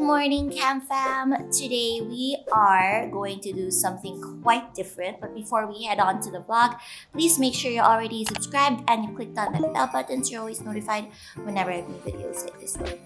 Good morning, Cam Fam. Today we are going to do something quite different. But before we head on to the vlog, please make sure you're already subscribed and you clicked on the bell button so you're always notified whenever I make videos like this one.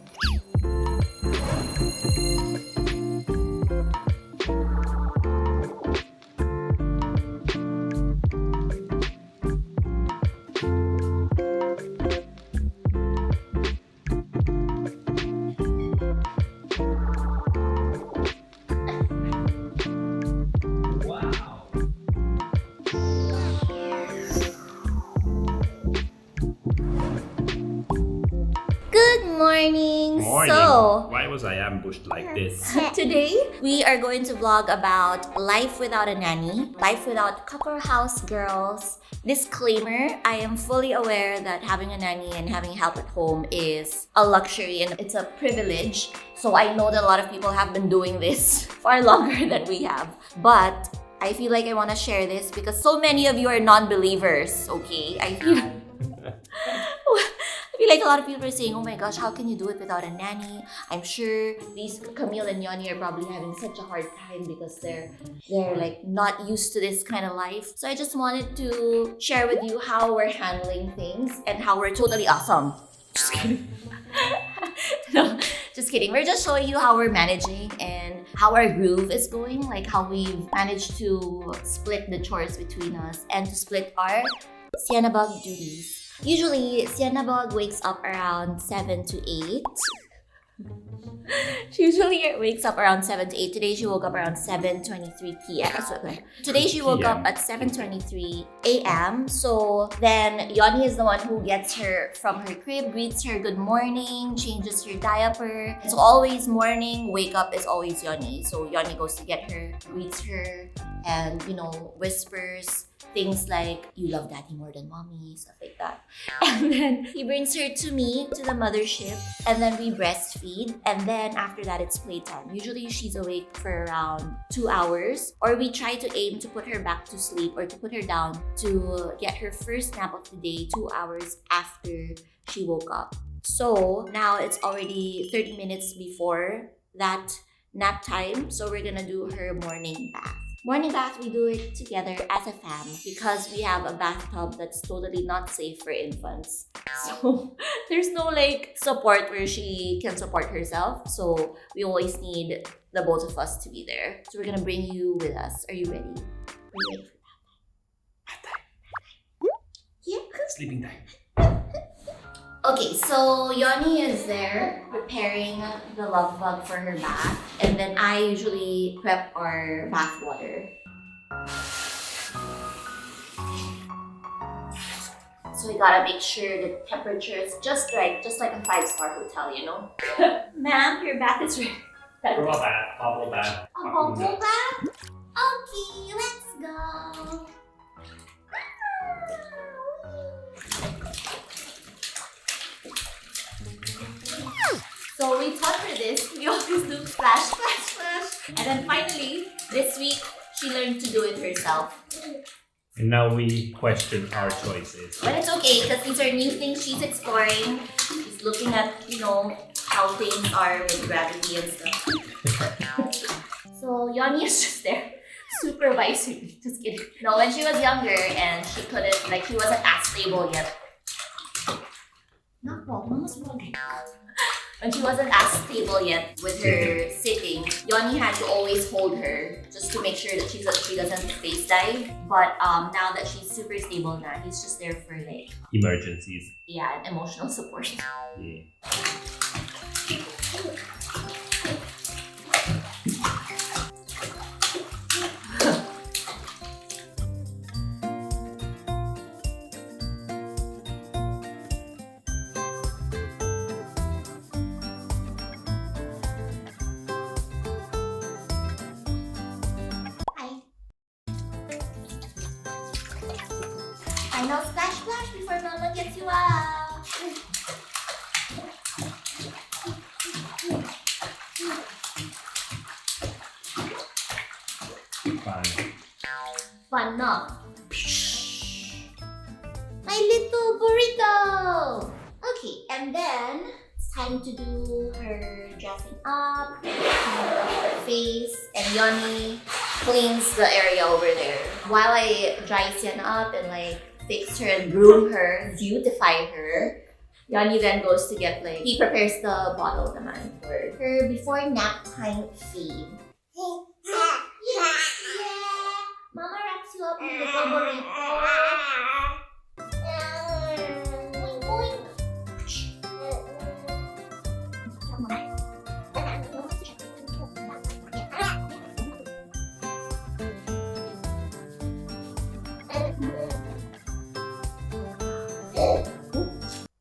Morning. So, why was I ambushed like this? Today we are going to vlog about life without a nanny, life without couple house girls. Disclaimer, I am fully aware that having a nanny and having help at home is a luxury and it's a privilege. So I know that a lot of people have been doing this far longer than we have. But I feel like I want to share this because so many of you are non-believers, okay? I feel like a lot of people are saying, oh my gosh, how can you do it without a nanny? I'm sure these Camille and Yoni are probably having such a hard time because they're like not used to this kind of life. So I just wanted to share with you how we're handling things and how we're totally awesome. Just kidding. No, just kidding. We're just showing you how we're managing and how our groove is going, like how we've managed to split the chores between us and to split our Sienna Bug duties. Usually, Sienna Bug wakes up around 7 to 8. She usually wakes up around 7 to 8. Today, she woke up around 7:23 p.m. Today, she woke up at 7:23 a.m. So then, Yoni is the one who gets her from her crib, greets her good morning, changes her diaper. So always morning, wake up is always Yoni. So Yoni goes to get her, greets her, and, whispers things like, you love daddy more than mommy, stuff like that. And then he brings her to me, to the mothership, and then we breastfeed. And then after that, it's playtime. Usually she's awake for around 2 hours, or we try to aim to put her back to sleep or to put her down to get her first nap of the day 2 hours after she woke up. So now it's already 30 minutes before that nap time. So we're gonna do her morning bath. Morning bath, we do it together as a fam because we have a bathtub that's totally not safe for infants. So there's no support where she can support herself. So we always need the both of us to be there. So we're gonna bring you with us. Are you ready? Are you ready for that? Yeah. Sleeping time. Okay, so Yoni is there preparing the love bug for her bath, and then I usually prep our bath water. So we gotta make sure the temperature is just right, just like a 5-star hotel, Ma'am, your bath is ready. Bubble bath, bubble bath. A bubble bath? Okay, let's go. So we taught her this. We always do splash, splash, splash. And then finally, this week, she learned to do it herself. And now we question our choices. But it's okay, because these are new things she's exploring. She's looking at, how things are with gravity and stuff. So Yoni is just there, supervising. Just kidding. No, when she was younger and she couldn't, she wasn't as stable yet. Not wrong, Mama's wrong. When she wasn't as stable yet with her sitting, Yoni had to always hold her just to make sure that she doesn't face dive. But now that she's super stable now, he's just there for emergencies. Yeah, and emotional support. Yeah. Final splash splash before Mama gets you out. Fun. Fun, no? My little burrito. Okay, and then it's time to do her dressing up, cleaning up her face, and Yoni cleans the area over there. While I dry Sienna up and like fix her and groom her, beautify her, Yoni then goes to get like, he prepares the bottle naman for her before nap time feed. Mama wraps you up in the bubble.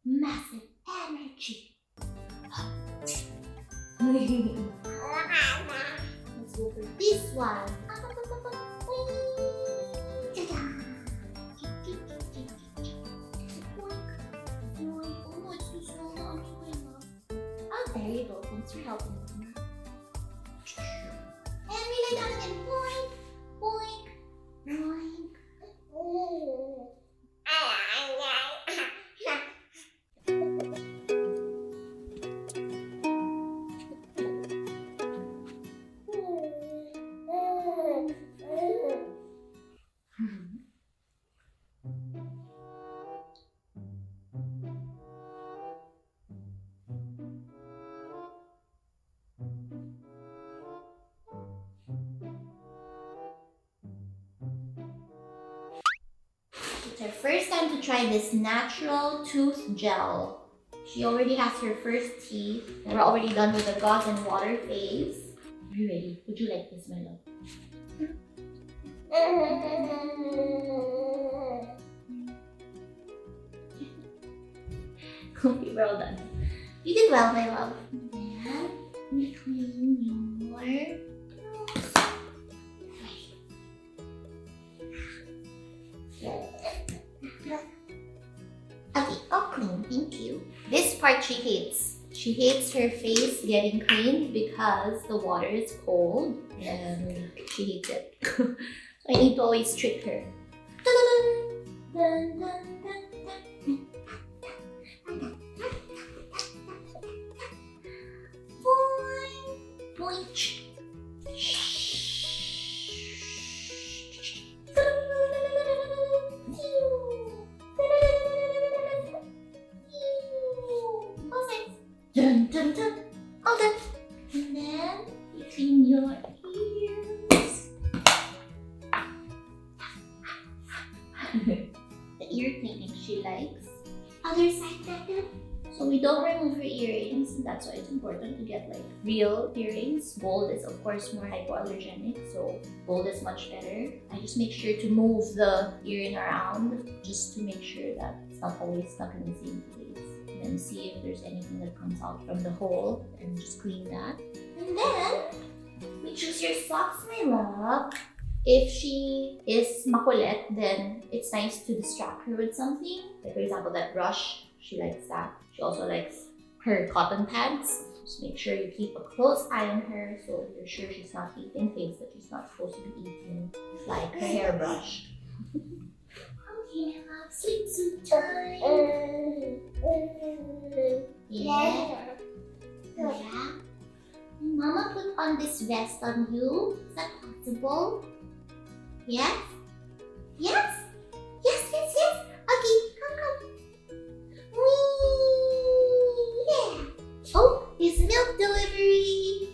Massive energy. Let's go for this one. There you go. Thanks for helping me. And we lay down again. Boink, boink, boink. It's her first time to try this natural tooth gel. She already has her first teeth. And we're already done with the gauze and water phase. Are you ready? Would you like this, my love? Okay, well done. You did well, my love. Then we clean your nose. Okay, all clean, thank you. This part she hates. She hates her face getting cleaned because the water is cold and she hates it. So I need to always trick her. Dun, dun, dun, dun, dun. Boing, boing. Dun dun dun. All done. And then you clean your ears. The ear cleaning she likes. Other side better. So we don't remove her earrings, and that's why it's important to get like real earrings. Gold is of course more hypoallergenic, so gold is much better. I just make sure to move the earring around just to make sure that it's not always stuck in the same place. And see if there's anything that comes out from the hole and just clean that. And then we choose your socks, my love. If she is makulit, then it's nice to distract her with something. Like for example, that brush, she likes that. She also likes her cotton pads. Just make sure you keep a close eye on her so you're sure she's not eating things that she's not supposed to be eating, like her hairbrush. Okay, my love, sleep time. Yeah. Yeah. Mama put on this vest on you. Is that possible? Yes? Yes? Yes, yes, yes. Okay, come. Whee! Yeah. Oh, it's milk delivery.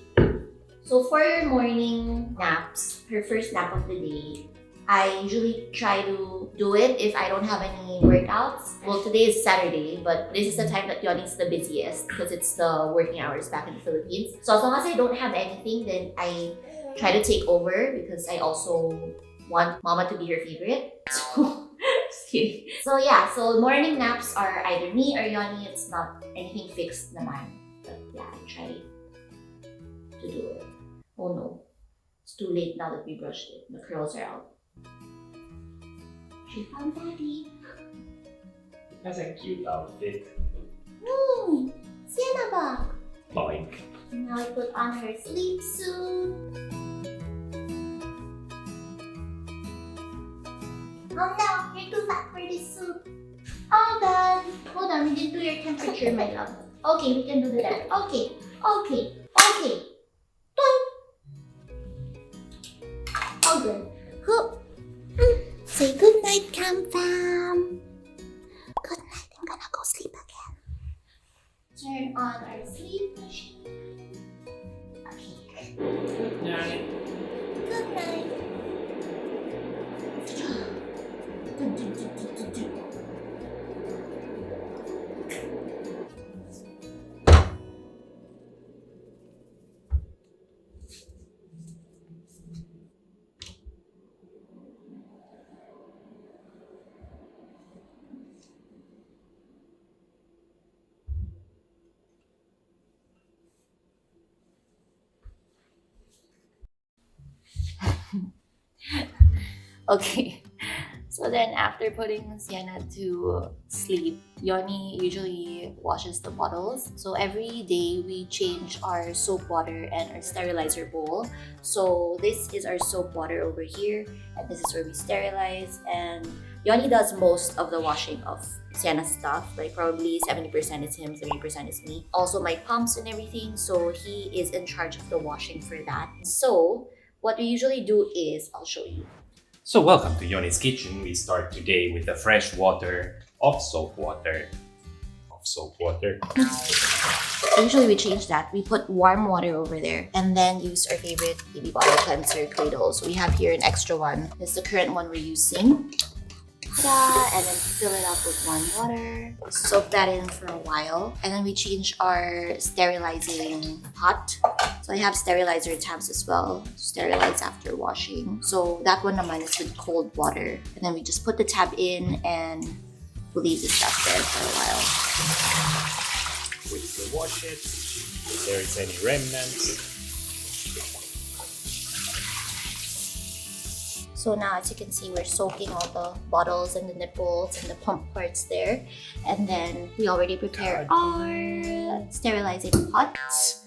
So for your morning naps, her first nap of the day, I usually try to do it if I don't have any workouts. Well, today is Saturday, but this is the time that Yoni's the busiest because it's the working hours back in the Philippines. So as long as I don't have anything, then I try to take over because I also want Mama to be her favorite. So, just kidding. So yeah, so morning naps are either me or Yoni. It's not anything fixed naman. But yeah, I try to do it. Oh no, it's too late now that we brushed it. The curls are out. She found Daddy. That's a cute outfit. Sienna ba? Boink. Now I put on her sleep suit. Oh no, you're too fat for this suit. All done. Hold on, we didn't do your temperature, my love. Okay, we can do the dance. Okay. Toing. All good. Hoop. Say good night, Cam Fam. Good night. I'm gonna go sleep again. Turn on our sleep machine. Okay. Good night. Good night. Okay, so then after putting Sienna to sleep, Yoni usually washes the bottles. So every day we change our soap water and our sterilizer bowl. So this is our soap water over here, and this is where we sterilize. And Yoni does most of the washing of Sienna's stuff, like probably 70% is him, 30% is me. Also my pumps and everything, so he is in charge of the washing for that. So what we usually do is, I'll show you. So welcome to Yoni's Kitchen. We start today with the fresh water of soap water. So usually we change that. We put warm water over there and then use our favorite baby bottle cleanser, Cradle. So we have here an extra one. This is the current one we're using. Ta-da! And then fill it up with warm water. Soak that in for a while. And then we change our sterilizing pot. So I have sterilizer tabs as well. Sterilize after washing. So that one naman is with cold water. And then we just put the tab in and we'll leave the stuff there for a while. We will wash it. If there is any remnants. So now, as you can see, we're soaking all the bottles and the nipples and the pump parts there. And then we already prepare our sterilizing pots.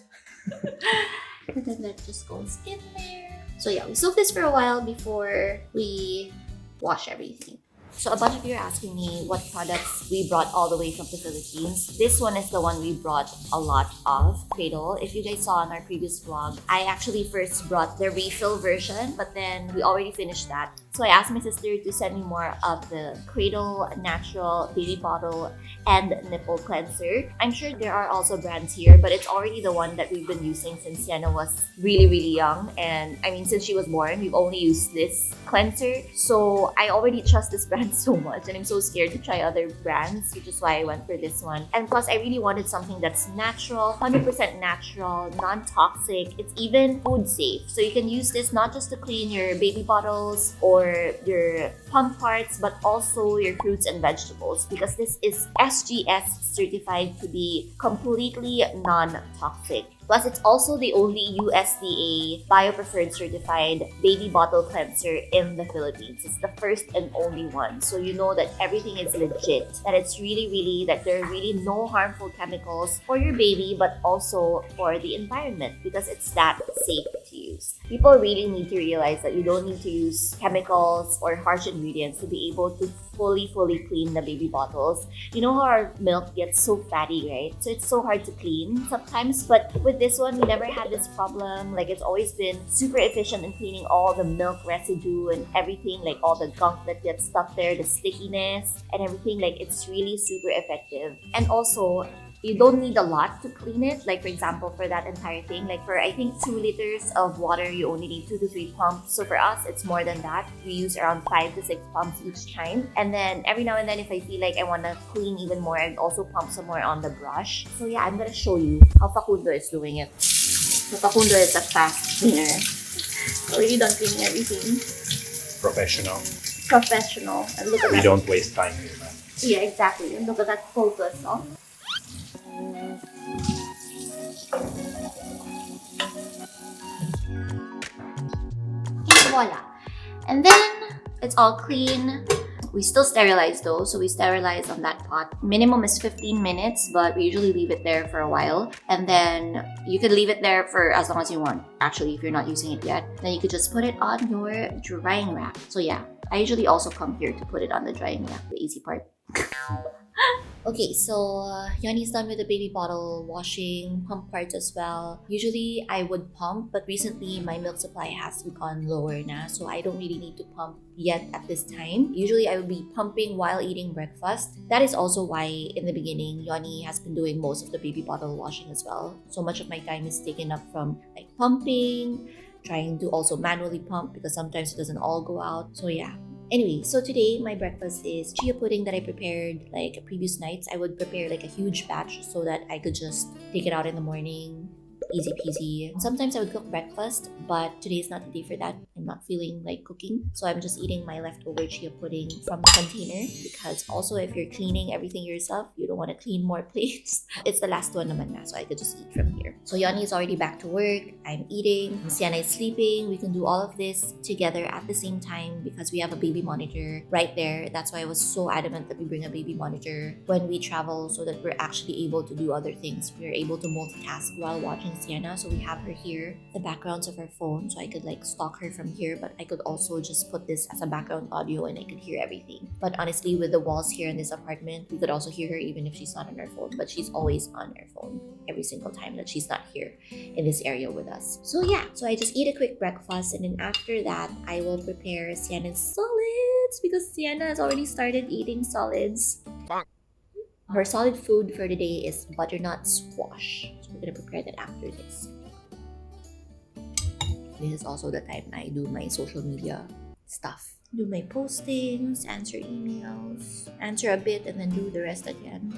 And then that just goes in there. So yeah, we soak this for a while before we wash everything. So a bunch of you are asking me what products we brought all the way from the Philippines. This one is the one we brought a lot of, Cradle. If you guys saw on our previous vlog, I actually first brought the refill version, but then we already finished that. So I asked my sister to send me more of the Cradle Natural Baby Bottle and Nipple Cleanser. I'm sure there are also brands here, but it's already the one that we've been using since Sienna was really young. And I mean, since she was born, we've only used this cleanser. So I already trust this brand so much, and I'm so scared to try other brands, which is why I went for this one. And plus, I really wanted something that's natural, 100% natural, non-toxic. It's even food safe. So you can use this not just to clean your baby bottles or your pump parts, but also your fruits and vegetables, because this is SGS certified to be completely non-toxic. Plus, it's also the only USDA biopreferred certified baby bottle cleanser in the Philippines. It's the first and only one. So you know that everything is legit. That it's really, that there are really no harmful chemicals for your baby, but also for the environment, because it's that safe to use. People really need to realize that you don't need to use chemicals or harsh ingredients to be able to fully clean the baby bottles. You know how our milk gets so fatty, right? So it's so hard to clean sometimes, but with this one, we never had this problem. Like, it's always been super efficient in cleaning all the milk residue and everything, like all the gunk that gets stuck there, the stickiness and everything. Like, it's really super effective. And also, you don't need a lot to clean it. Like, for example, for that entire thing, like for I think 2 liters of water, you only need 2 to 3 pumps. So for us, it's more than that. We use around 5 to 6 pumps each time. And then every now and then, if I feel like I want to clean even more, I'd also pump some more on the brush. So yeah, I'm gonna show you how Facundo is doing it. So Facundo is a fast cleaner. Already done cleaning everything. Professional. And look at We that. don't waste time here, man. Yeah, exactly. And look at that focus, oh. Voila. And then it's all clean. We still sterilize though, so we sterilize on that pot. Minimum is 15 minutes, but we usually leave it there for a while. And then you could leave it there for as long as you want. Actually, if you're not using it yet, then you could just put it on your drying rack. So yeah, I usually also come here to put it on the drying rack, the easy part. Okay, so Yanni's done with the baby bottle washing, pump parts as well. Usually I would pump, but recently my milk supply has gone lower now, so I don't really need to pump yet at this time. Usually I would be pumping while eating breakfast. That is also why in the beginning, Yanni has been doing most of the baby bottle washing as well. So much of my time is taken up from like pumping, trying to also manually pump because sometimes it doesn't all go out. So yeah. Anyway, so today my breakfast is chia pudding that I prepared like previous nights. I would prepare like a huge batch so that I could just take it out in the morning. Easy peasy. Sometimes I would cook breakfast, but today is not the day for that. I'm not feeling like cooking. So I'm just eating my leftover chia pudding from the container because also if you're cleaning everything yourself, you don't want to clean more plates. It's the last one naman na, so I could just eat from here. So Yanni is already back to work. I'm eating. Sienna is sleeping. We can do all of this together at the same time because we have a baby monitor right there. That's why I was so adamant that we bring a baby monitor when we travel so that we're actually able to do other things. We're able to multitask while watching Sienna, so we have her here, the backgrounds of her phone, so I could like stalk her from here, but I could also just put this as a background audio and I could hear everything. But honestly, with the walls here in this apartment, we could also hear her even if she's not on her phone, but she's always on her phone every single time that she's not here in this area with us. So yeah, so I just eat a quick breakfast and then after that, I will prepare Sienna's solids because Sienna has already started eating solids. Her solid food for the day is butternut squash. So we're gonna prepare that after this. This is also the time I do my social media stuff. Do my postings, answer emails, answer a bit, and then do the rest again.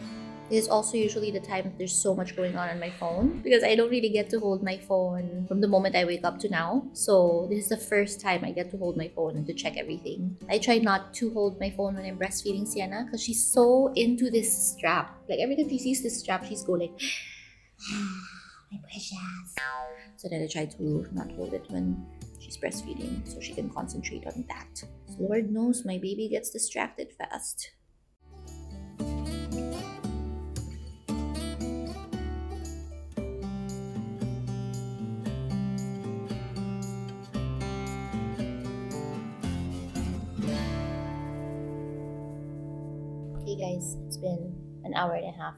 This is also usually the time that there's so much going on my phone because I don't really get to hold my phone from the moment I wake up to now. So this is the first time I get to hold my phone and to check everything. I try not to hold my phone when I'm breastfeeding Sienna because she's so into this strap. Like every time she sees this strap, she's going like, my precious. So then I try to not hold it when she's breastfeeding so she can concentrate on that. So Lord knows my baby gets distracted fast. Okay guys, it's been an hour and a half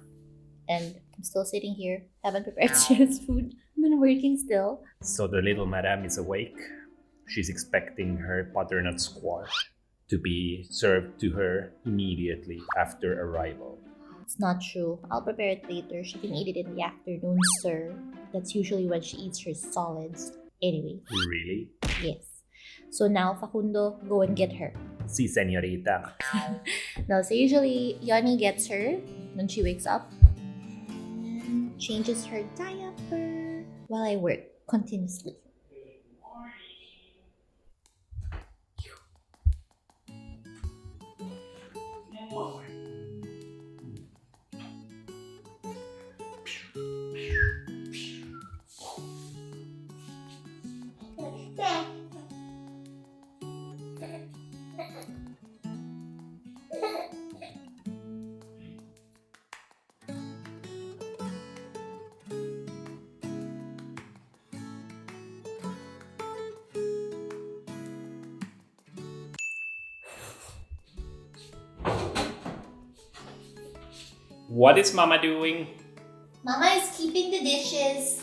and I'm still sitting here. Haven't prepared Sienna's food. I've been working still. So the little madam is awake. She's expecting her butternut squash to be served to her immediately after arrival. It's not true. I'll prepare it later. She can eat it in the afternoon, sir. That's usually when she eats her solids. Anyway. Really? Yes. So now, Facundo, go and get her. Si señorita. No, so usually Yanni gets her when she wakes up and changes her diaper while I work continuously. What is Mama doing? Mama is keeping the dishes.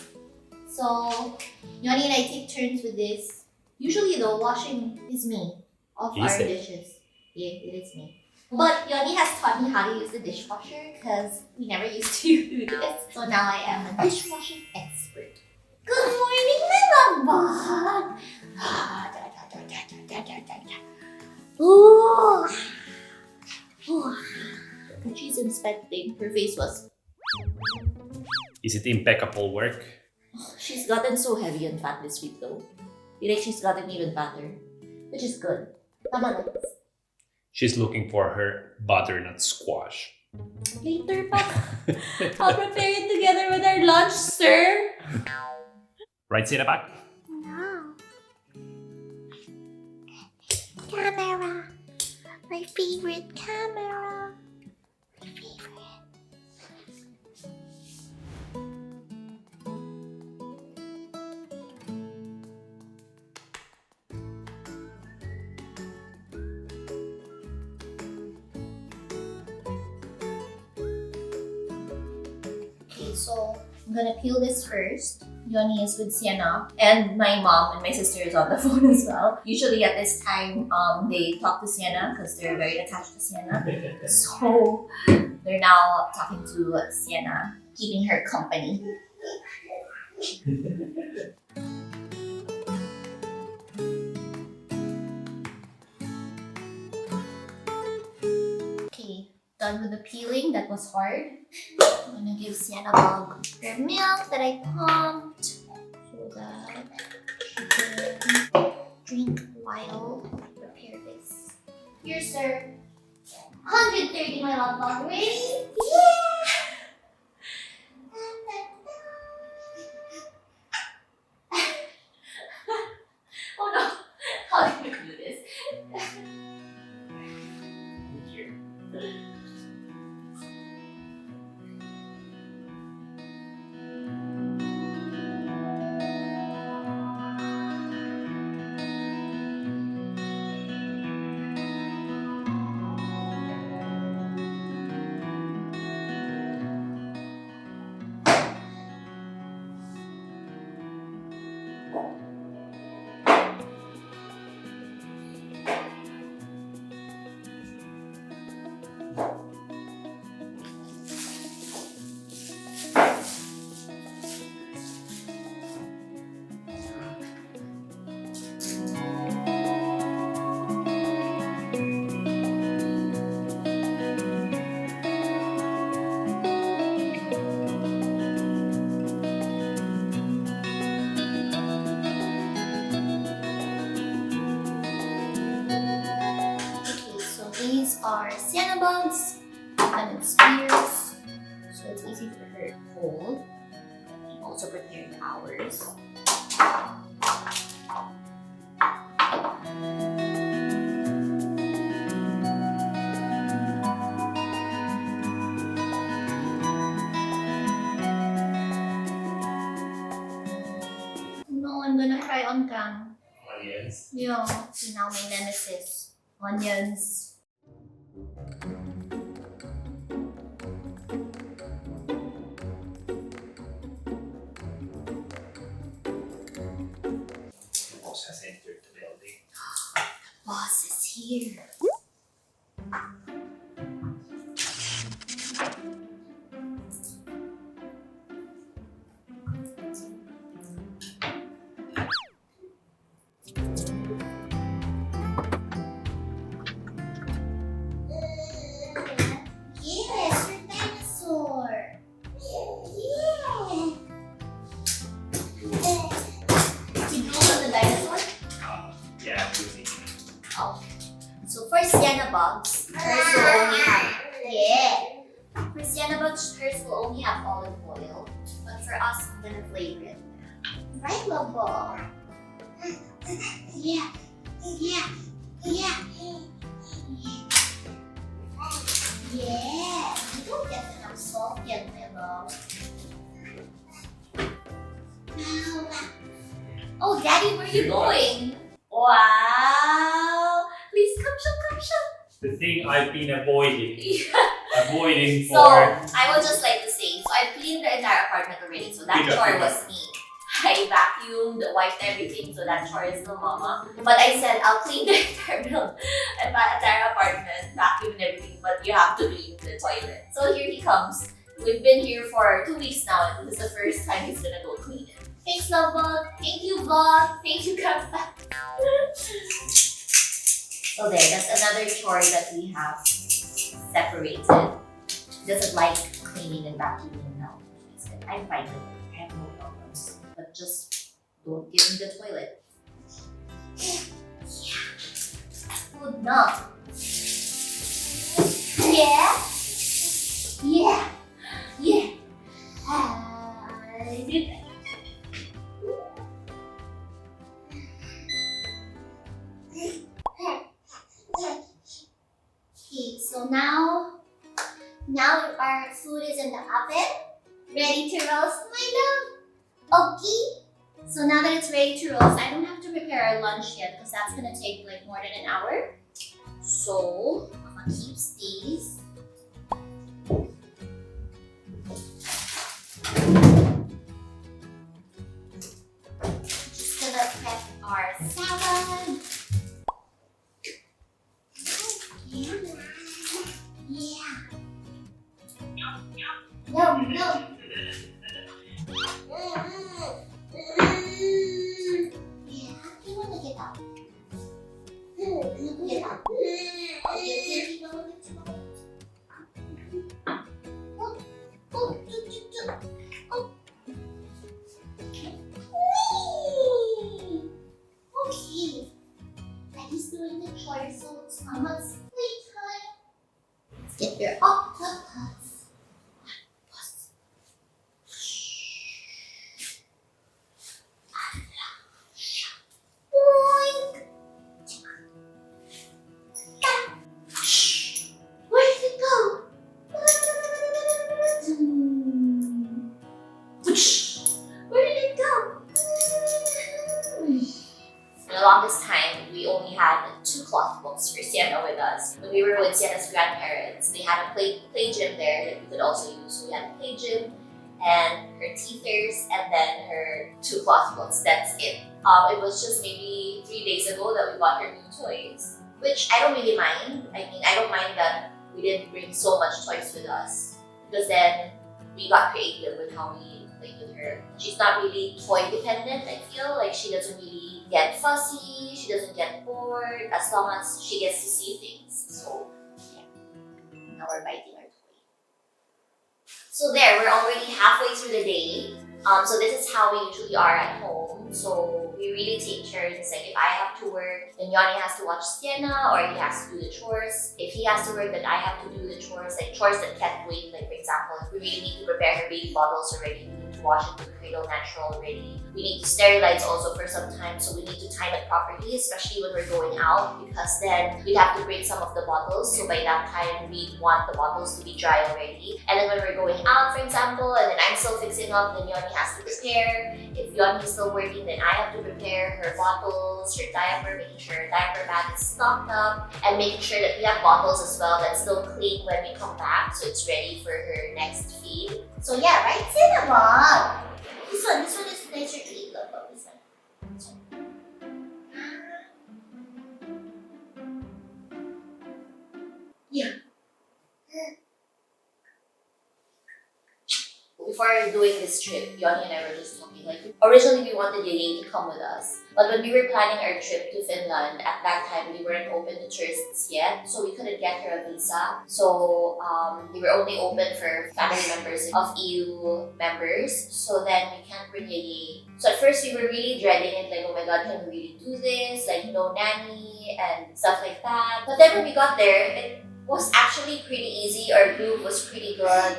So, Yanni and I take turns with this. Usually, though, washing is me of Is our it? dishes. Yeah, it is me. But Yanni has taught me how to use the dishwasher because we never used to do this. So now I am a dishwashing expert. Good morning, my love bug. Ooh. Ooh. When she's inspecting, her face was... Is it impeccable work? She's gotten so heavy and fat this week though. I feel like she's gotten even fatter, which is good. Tama na. She's looking for her butternut squash. Later pa. I'll prepare it together with our lunch, sir. Right, Sinapak? No. Camera. My favorite camera. My favorite. so I'm gonna peel this first. Yoni is with Sienna, and my mom and my sister is on the phone as well. Usually at this time, they talk to Sienna because they're very attached to Sienna. So they're now talking to Sienna, keeping her company. Okay, done with the peeling. That was hard. I'm gonna give Sienna Bug her milk that I pumped so that she can drink while I prepare this. Here, sir. 130 my love bug. Ready? Yeah! Oh no! How do you do this? Here. These are Sienna bugs, lemon spears, so it's easy for her to hold. And also prepared ours. No, I'm gonna cry on cam. Onions. Yeah, see now my nemesis. Onions. Boss has entered the building. Boss is here. Yes, your dinosaur. Yeah. You draw the dinosaur? Yeah, I'm using it. Oh. So for Sienna bugs, hers will only have For Sienna bugs, hers will only have olive oil. But for us, I'm gonna flavor it. Right, love ball? Yeah. Yeah. Yeah. Yeah. You don't get enough salt yet, my love. Oh, Daddy, where are you going? Wow. Please come show. The thing I've been avoiding. Yeah. Avoiding So, for. I would just like to say, so I cleaned the entire apartment already, so that Pick up, chore pick up. was me. I vacuumed, wiped everything, so that chore is the mama. But I said, I'll clean the entire apartment, vacuum and everything, but you have to clean the toilet. So here he comes. We've been here for 2 weeks now, and this is the first time he's gonna go clean it. Thanks, love bug. Thank you, vlog. Thank you, Grandpa. So there, that's another chore that we have separated. Doesn't like cleaning and vacuuming now. I'm fine with it. I have no problems. But just don't give him the toilet. Yeah. Good enough. Yeah. Yeah. Yeah. I did that. Okay, so now our food is in the oven, ready to roast, my love. Okay. So now that it's ready to roast, I don't have to prepare our lunch yet because that's gonna take like more than an hour. So I'm gonna keep these. Get up. Okay, keep going. Okay. Daddy's doing the chores, so it's Mama's playtime. Let's get your octopus. Boing. Where did it go? Where did it go? For the longest time, we only had 2 cloth books for Sienna with us. When we were with Sienna's grandparents, they had a play gym there that we could also use. So we had a play gym and her teethers and then her 2 cloth books. That's it. It was just maybe 3 days ago that we got her new toys, which I don't really mind. I mean, I don't mind that we didn't bring so much toys with us because then we got creative with how we played with her. She's not really toy dependent, I feel. Like she doesn't really get fussy, she doesn't get bored as long as she gets to see things. So, yeah. Now we're biting our toy. So there, we're already halfway through the day. So this is how we usually are at home. So we really take turns. Like if I have to work, then Yanni has to watch Sienna or he has to do the chores. If he has to work, then I have to do the chores. Like chores that can't wait. Like for example, if we really need to prepare her baby bottles already, we need to wash it to the cradle natural already. We need to sterilize also for some time. So we need to time it properly, especially when we're going out because then we'd have to break some of the bottles. So by that time, we want the bottles to be dry already. And then when we're going out, for example, and then I'm still fixing up, then Yanni has to prepare. If Yanni is still working, then I have to prepare her bottles, her diaper, making sure her diaper bag is stocked up, and making sure that we have bottles as well that's still clean when we come back, so it's ready for her next feed. So yeah, right, Cinnamon? This one is nicer to eat. Look, this one. This one. Yeah. Before doing this trip, Yanni and I were just talking, like, originally we wanted Yeye to come with us. But when we were planning our trip to Finland, at that time we weren't open to tourists yet, so we couldn't get her a visa. So they were only open for family members of EU members. So then we can't bring Yeye. So at first we were really dreading it, like, oh my god, can we really do this? Like, no nanny and stuff like that. But then when we got there, it was actually pretty easy. Our group was pretty good.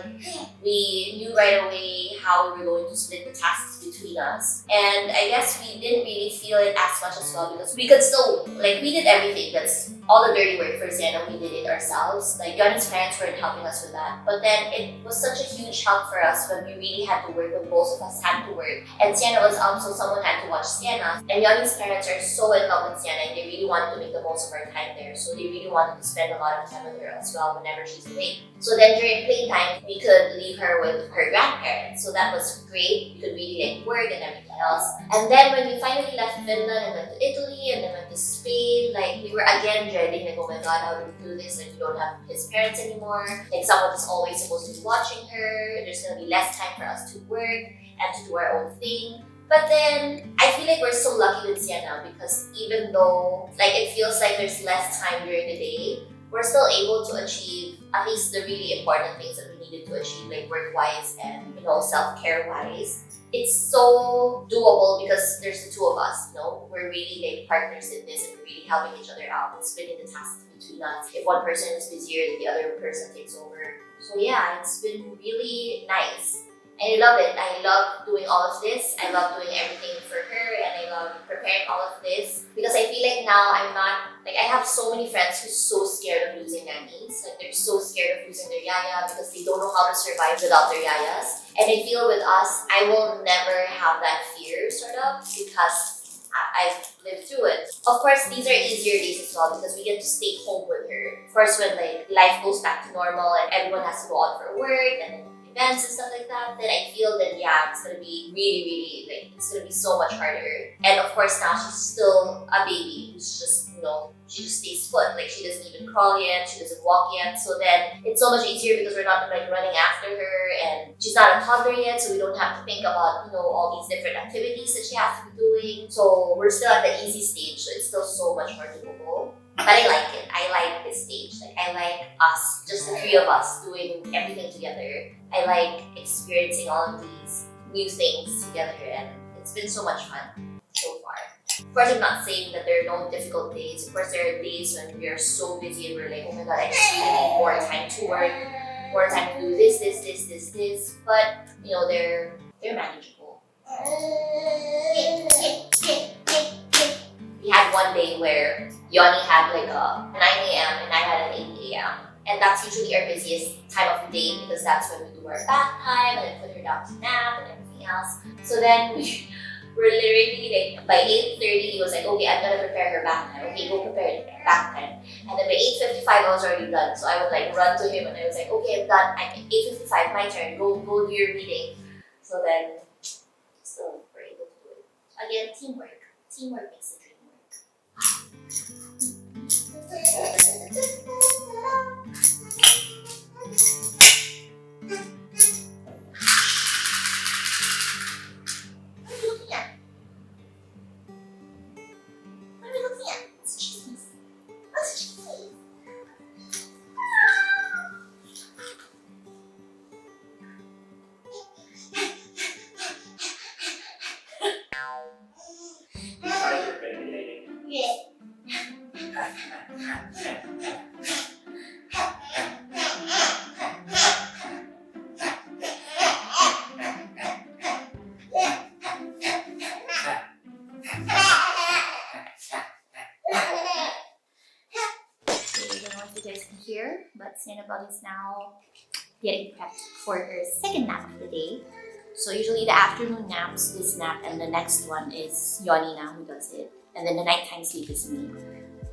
We knew right away how we were going to split the tasks between us. And I guess we didn't really feel it as much as well because we could still, like, we did everything. That's all the dirty work for Sienna, we did it ourselves. Like, Yanni's parents weren't helping us with that. But then it was such a huge help for us when we really had to work, when both of us had to work. And Sienna was so someone had to watch Sienna. And Yanni's parents are so in love with Sienna and they really wanted to make the most of our time there. So they really wanted to spend a lot of time with her as well whenever she's awake. So then during playtime, we could leave her with her grandparents. So that was great. We could really like work and everything else. And then when we finally left Finland and went to Italy and then went to Spain, like we were again dreading, like, oh my god, how do we do this? Like we don't have his parents anymore. Like someone is always supposed to be watching her. There's gonna be less time for us to work and to do our own thing. But then, I feel like we're so lucky with Sienna because even though like it feels like there's less time during the day, we're still able to achieve at least the really important things that we needed to achieve, like work-wise and, you know, self-care-wise. It's so doable because there's the two of us, you know? We're really like partners in this and we're really helping each other out and splitting the tasks between us. If one person is busier, then the other person takes over. So yeah, it's been really nice. And I love it. I love doing all of this. I love doing everything for her and I love preparing all of this because I feel like now I'm not, like I have so many friends who's so scared of losing nannies. Like they're so scared of losing their yaya because they don't know how to survive without their yayas. And I feel with us, I will never have that fear sort of because I've lived through it. Of course, these are easier days as well because we get to stay home with her. Of course, when like life goes back to normal and everyone has to go out for work and then events and stuff like that, then I feel that yeah, it's gonna be really, like it's gonna be so much harder. And of course now she's still a baby who's just, you know, she just stays put. Like she doesn't even crawl yet, she doesn't walk yet. So then it's so much easier because we're not like running after her and she's not a toddler yet, so we don't have to think about, you know, all these different activities that she has to be doing. So we're still at the easy stage, so it's still so much more doable. But I like it. I like this stage. Like I like us, just the three of us doing everything together. I like experiencing all of these new things together, and it's been so much fun so far. Of course, I'm not saying that there are no difficult days. Of course, there are days when we are so busy and we're like, oh my god, I just really need more time to work, more time to do this. But you know, they're manageable. We had one day where Yoni had like a 9 a.m. and I had an 8 a.m. And that's usually our busiest time of the day because that's when we do our bath time and then put her down to nap and everything else. So then we were literally like, by 8:30 he was like, okay, I'm gonna prepare her bath time. Okay, go prepare it, bath time. And then by 8:55 I was already done. So I would like run to him and I was like, okay, I'm done. I'm 8:55, my turn. Go do your reading. So then, still we're able to do it. Again, teamwork. Teamwork makes the dream here, but Sanabel is now getting prepped for her second nap of the day. So usually the afternoon naps, this nap, and the next one is Yoni now who does it. And then the nighttime sleep is me.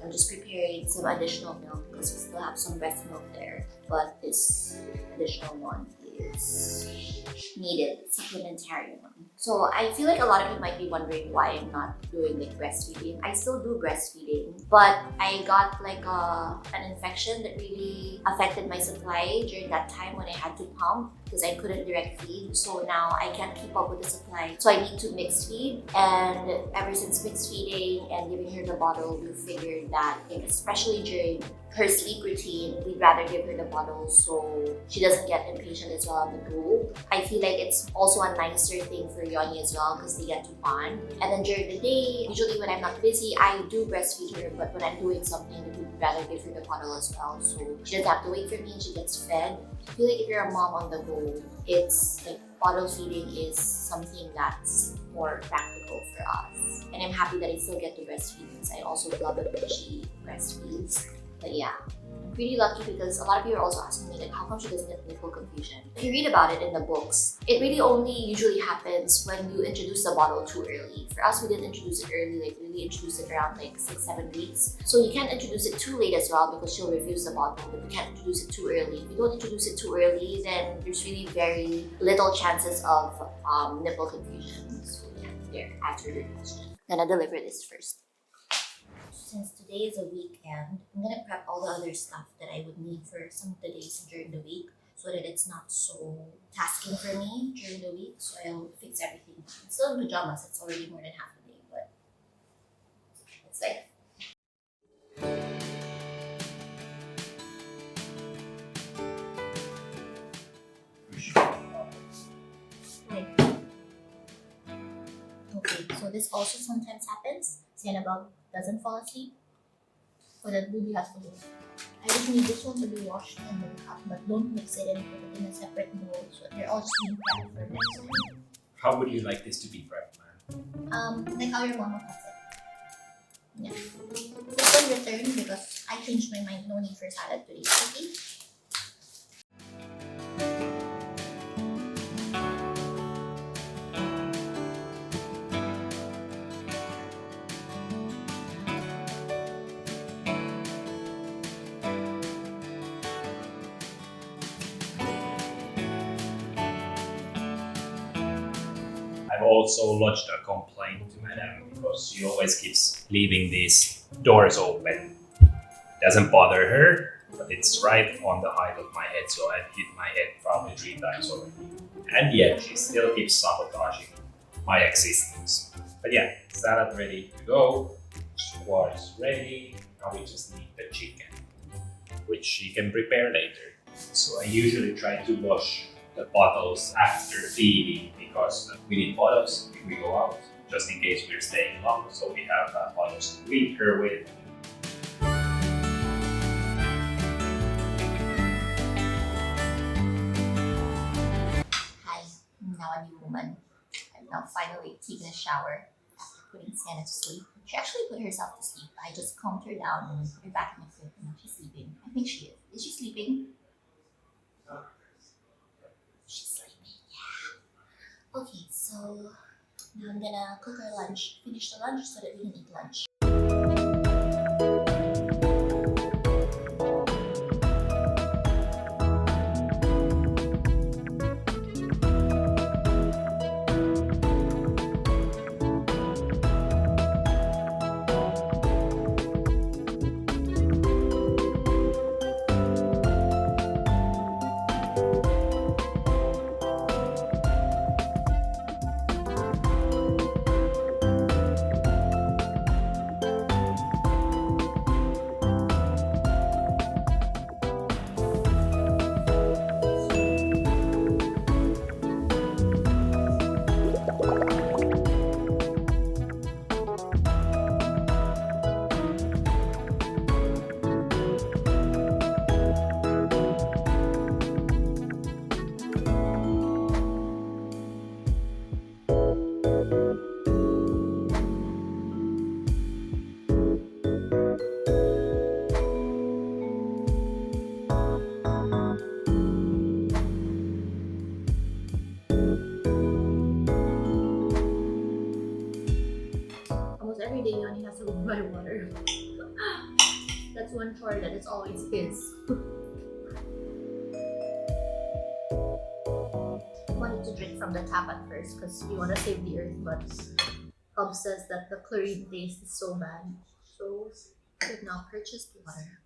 I'm just preparing some additional milk because we still have some breast milk there. But this additional one is needed, supplementary one. So I feel like a lot of you might be wondering why I'm not doing like breastfeeding. I still do breastfeeding, but I got like an infection that really affected my supply during that time when I had to pump because I couldn't direct feed. So now I can't keep up with the supply. So I need to mix feed, and ever since mix feeding and giving her the bottle, we figured that like, especially during her sleep routine, we'd rather give her the bottle so she doesn't get impatient as well on the go. I feel like it's also a nicer thing for Yoni as well because they get to bond. And then during the day, usually when I'm not busy, I do breastfeed her, but when I'm doing something, we'd rather give her the bottle as well so she doesn't have to wait for me and she gets fed. I feel like if you're a mom on the go, it's like bottle feeding is something that's more practical for us. And I'm happy that I still get to breastfeed because I also love it when she breastfeeds. But yeah, I'm pretty lucky because a lot of you are also asking me like how come she doesn't get nipple confusion. If you read about it in the books, it really only usually happens when you introduce the bottle too early. For us, we didn't introduce it early, like really introduce it around like 6-7 weeks. So you can't introduce it too late as well because she'll refuse the bottle, but you can't introduce it too early. If you don't introduce it too early, then there's really very little chances of nipple confusion. So yeah, there, answer your question. I'm gonna deliver this first. Since today is a weekend, I'm gonna prep all the other stuff that I would need for some of the days during the week so that it's not so tasking for me during the week. So I'll fix everything. I'm still in pajamas, it's already more than half the day, but it's like okay, so this also sometimes happens. Sanabel doesn't fall asleep, or that Biddy has to wait. I just need this one to be washed and then cut, but don't mix it and put it in a separate bowl so they're all just being prepped for next week. How would you like this to be prepped, man? Like how your mama cuts it. Yeah. This one returned because I changed my mind. No need for salad today. Okay? I've also lodged a complaint to Madame because she always keeps leaving these doors open. Doesn't bother her, but it's right on the height of my head, so I've hit my head probably 3 times already. And yet she still keeps sabotaging my existence. But yeah, salad ready to go, squash ready, Now we just need the chicken, which she can prepare later. So I usually try to wash the bottles after feeding because we need bottles if we go out, just in case we're staying long. So we have bottles to feed her with. Hi, I'm now a new woman. I'm now finally taking a shower after putting Santa to sleep. She actually put herself to sleep. I just calmed her down and put her back in the crib, and now she's sleeping. I think she is. Is she sleeping? She's sleeping, yeah. Okay, so now I'm gonna cook our lunch, finish the lunch so that we can eat lunch. Every day, Yanni has to go buy water. That's one chore that is always his. I wanted to drink from the tap at first because we want to save the earth, but Hub says that the chlorine taste is so bad. So we've now purchased water.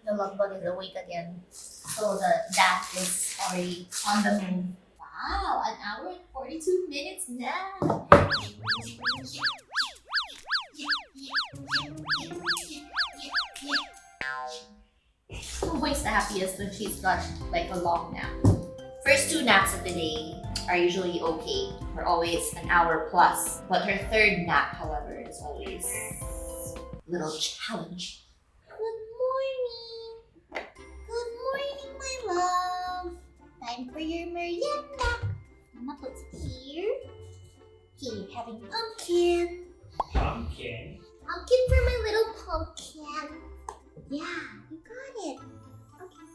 The love bug is awake again. So the dad is already on the move. Wow, an hour and 42 minutes now. Always the happiest when she's got like a long nap. First two naps of the day are usually okay. We're always an hour plus. But her third nap, however, is always a little challenge. My love, time for your merienda. Mama puts it here. Okay, you're having pumpkin. Pumpkin? Pumpkin for my little pumpkin. Yeah, you got it. Okay.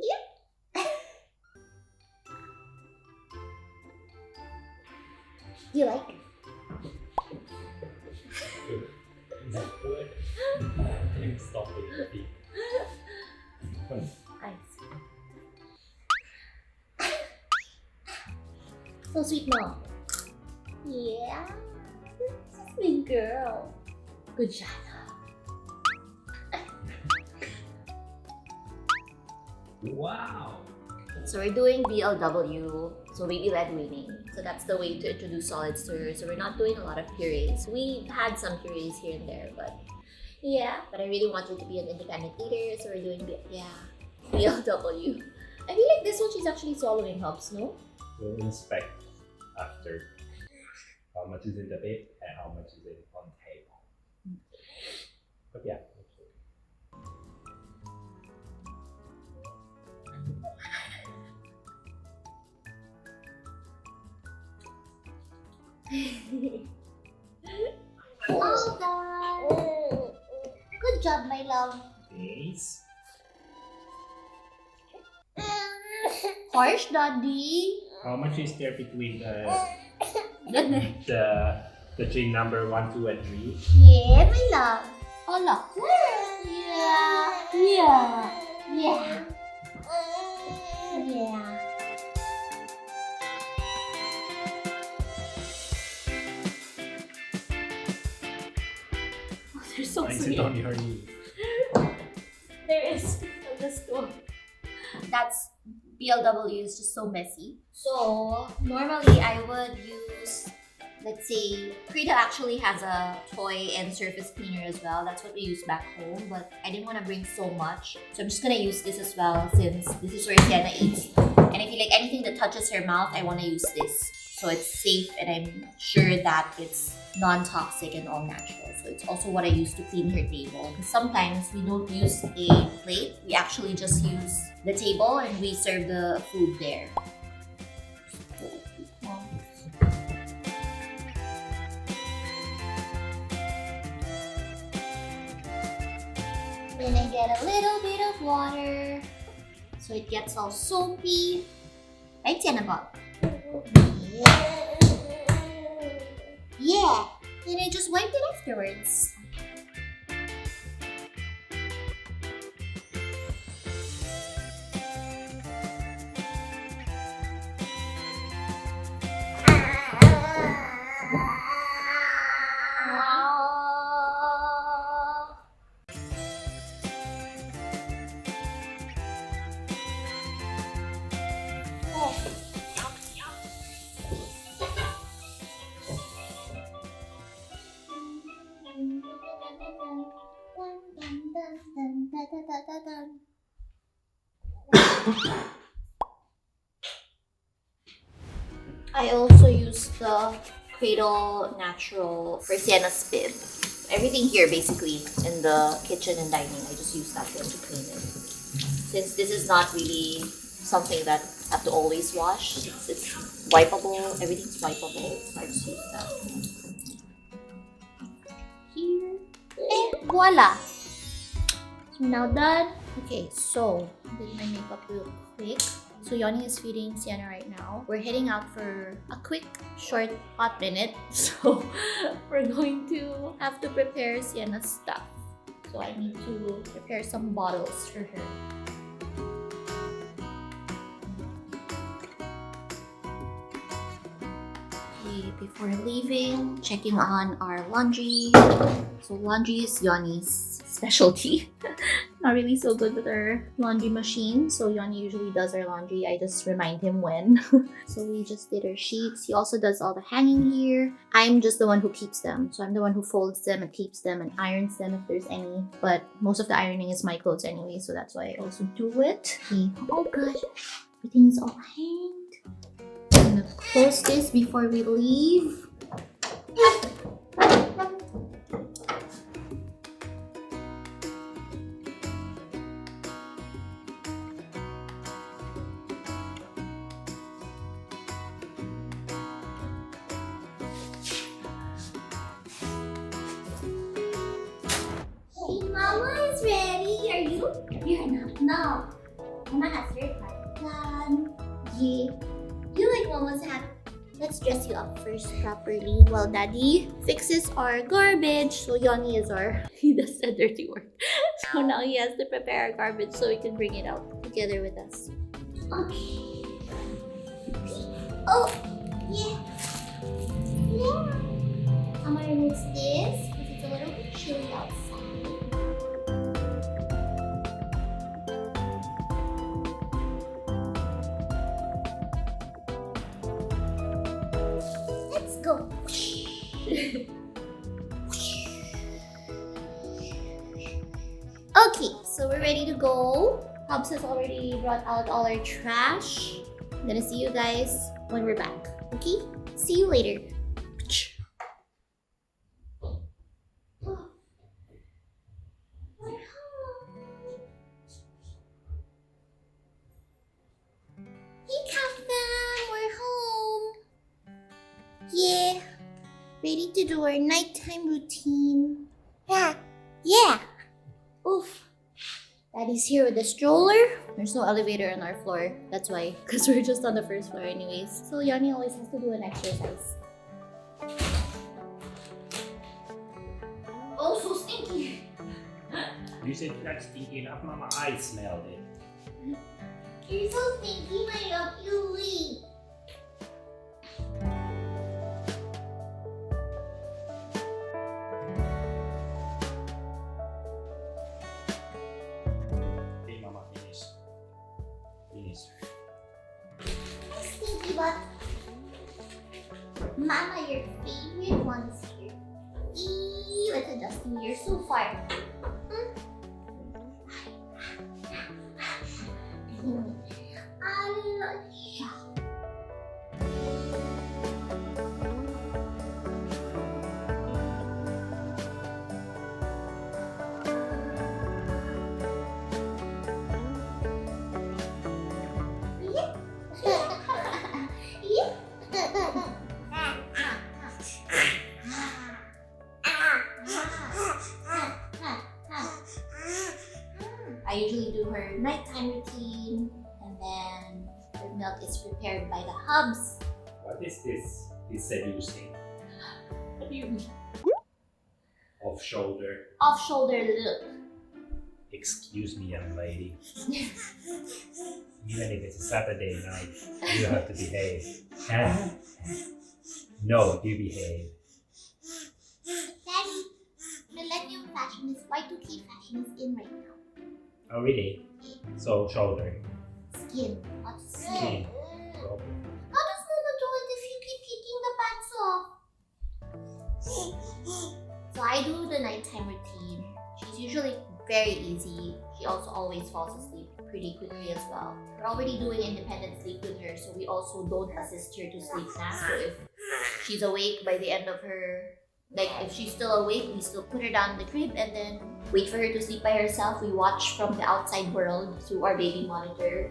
Yeah. Yep. Do you like it? Is that good? Stop it. Ice. So sweet, Mom. Yeah. Sweet girl. Good job. Wow. So we're doing BLW, so baby-led weaning. So that's the way to introduce solids to her. So we're not doing a lot of purees. We've had some purees here and there, but yeah. But I really want her to be an independent eater, so we're doing BLW. I feel like this one she's actually swallowing Hubs, no? We'll inspect after how much is in the bed and how much is it on table. But yeah. All done. Good job, my love. Thanks. Harsh, Daddy. How much is there between the chain number 1, 2, and 3? Yeah, my love. Oh, look. Yeah. Yeah. Yeah. Yeah. so Why is sweet. it on your knee? There is on the store. That's BLW is just so messy. So normally I would use, let's say, Corrida actually has a toy and surface cleaner as well. That's what we use back home, but I didn't want to bring so much. So I'm just gonna use this as well since this is where Sienna eats. And if you like anything that touches her mouth, I want to use this. So it's safe and I'm sure that it's non-toxic and all natural. So it's also what I use to clean her table. Because sometimes we don't use a plate. We actually just use the table and we serve the food there. Then I get a little bit of water so it gets all soapy. Right, Sienna? Yeah. Then I just wipe it afterwards. I also use the Cradle Natural for Sienna's bib. Everything here basically in the kitchen and dining, I just use that one to clean it. Since this is not really something that I have to always wash, it's wipeable, everything's wipeable, so I just use that. Here, and voila! So now done. Okay, so I did my makeup real quick. So Yoni is feeding Sienna right now. We're heading out for a quick, short, hot minute. So we're going to have to prepare Sienna's stuff. So I need to prepare some bottles for her. Okay, before leaving, checking on our laundry. So laundry is Yoni's specialty. Not really so good with our laundry machine, so Yoni usually does our laundry. I just remind him when. So we just did our sheets. He also does all the hanging here. I'm just the one who keeps them. So I'm the one who folds them and keeps them and irons them if there's any. But most of the ironing is my clothes anyway, so that's why I also do it. Okay. Oh god, everything's all hanged. I'm gonna close this before we leave. Mama is ready. Are you? You're not. No. Mama has her part done. Yeah. You like Mama's hat? Let's dress you up first properly while Daddy fixes our garbage. So Yoni is he does the dirty work. So now he has to prepare our garbage so we can bring it out together with us. Okay. Oh, yeah. Yeah. I'm gonna remove this because it's a little bit chilly outside. Let's go. Okay, so we're ready to go. Hobbs has already brought out all our trash. I'm gonna see you guys when we're back. Okay? See you later. Hey, Captain! We're home. Yeah. Ready to do our nighttime routine. Yeah. Oof. Daddy's here with the stroller. There's no elevator on our floor. That's why. Because we're just on the first floor anyways. So Yanni always has to do an exercise. Oh, so stinky. You said that's stinky enough, Mama. I smelled it. You're so stinky, my love. You leave. but Mama, your favorite one is here. Eee, let's adjust you. You're so far. I usually do her nighttime routine, and then her milk is prepared by the hubs. What is this? Is seducing. What do you mean? Off shoulder. Off shoulder look. Excuse me, young lady. Even if it's a Saturday night, you have to behave. No, you behave. Daddy, millennium fashion is Y2K fashion is in right now. Oh, really? So, shoulder. Skin, not skin. Skin. How does Mama do it if you keep taking the pants off? So I do the nighttime routine. She's usually very easy. She also always falls asleep pretty quickly as well. We're already doing independent sleep with her, so we also don't assist her to sleep nap. So if she's awake by the end of her, like if she's still awake, we still put her down in the crib and then wait for her to sleep by herself. We watch from the outside world through our baby monitor.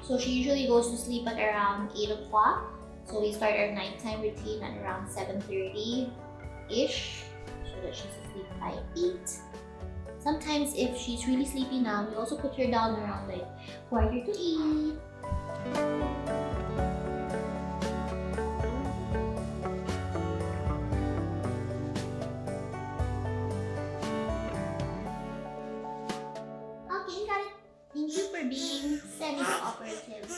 So she usually goes to sleep at around 8 o'clock. So we start our nighttime routine at around 7:30-ish, so that she's asleep by 8. Sometimes if she's really sleepy now, we also put her down around like 7:45. Okay, got it. Thank you for being semi-cooperative.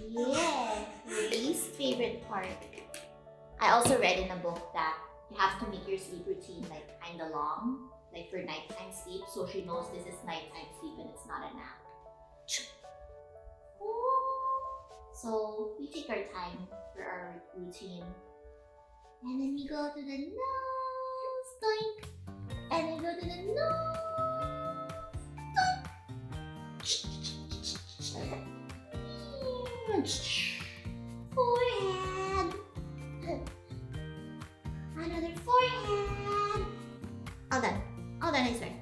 Yeah, least favorite part. I also read in a book that you have to make your sleep routine like kinda long, like for nighttime sleep, so she knows this is nighttime sleep and it's not a nap. So we take our time for our routine. And then we go to the nose, doink. And then go to the nose, doink. Forehead. Another forehead. All done. All done, I swear.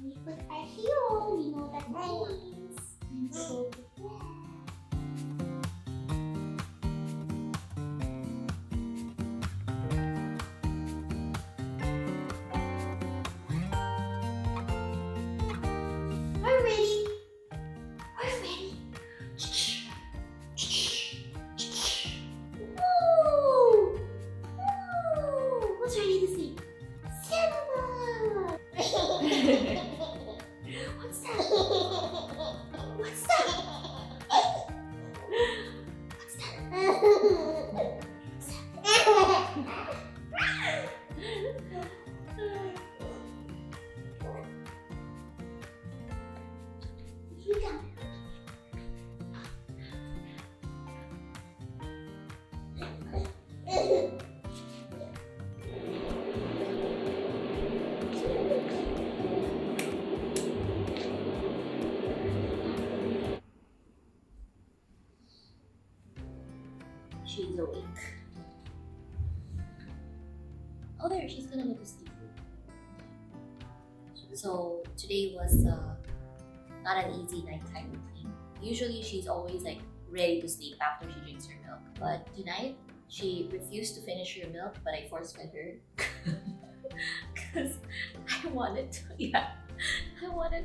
We put our hero. We know that means. And so to bed. Are you ready? Are you ready? Woo! Woo! Who's ready to sleep? Cinnamon! What's that? What's that? What's that? Mica. She's awake. Oh, there, she's gonna go to sleep. So today was not an easy nighttime routine. Usually she's always like ready to sleep after she drinks her milk. But tonight, she refused to finish her milk, but I force fed her. Because I wanted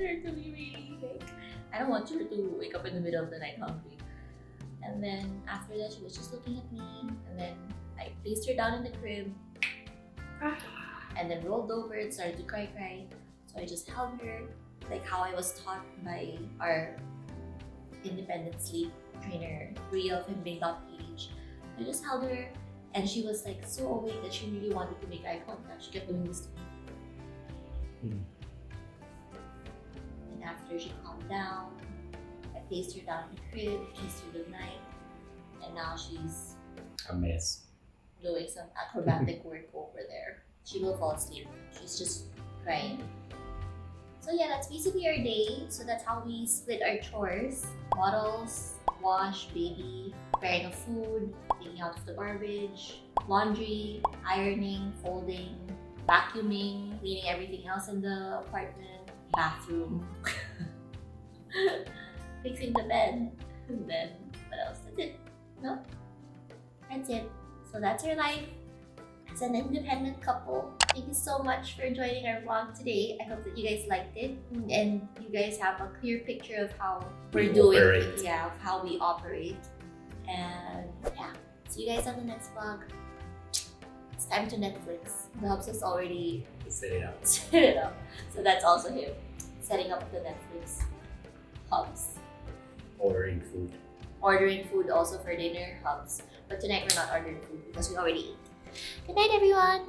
her to be really like, I don't want her to wake up in the middle of the night hungry. And then after that, she was just looking at me, and then I placed her down in the crib, and then rolled over and started to cry. So I just held her, like how I was taught by our independent sleep trainer, real.ph. I just held her, and she was like so awake that she really wanted to make eye contact. She kept doing this to me. And after after she calmed down, I placed her down in the crib, kissed her goodnight, and now she's A mess. doing some acrobatic work over there. She will fall asleep. She's just crying. So yeah, that's basically our day. So that's how we split our chores. Bottles, wash, baby, preparing of food, taking out of the garbage, laundry, ironing, folding, vacuuming, cleaning everything else in the apartment, bathroom, fixing the bed, and then what else? That's it. No? That's it. So that's our life as an independent couple. Thank you so much for joining our vlog today. I hope that you guys liked it and you guys have a clear picture of how we're doing. Yeah, of how we operate. And yeah, see you guys on the next vlog. It's time to Netflix. The hubs has already Set it up. set it up. So that's also him setting up the Netflix hubs. Ordering food. Ordering food also for dinner hubs. But tonight we're not ordering food because we already ate. Good night, everyone.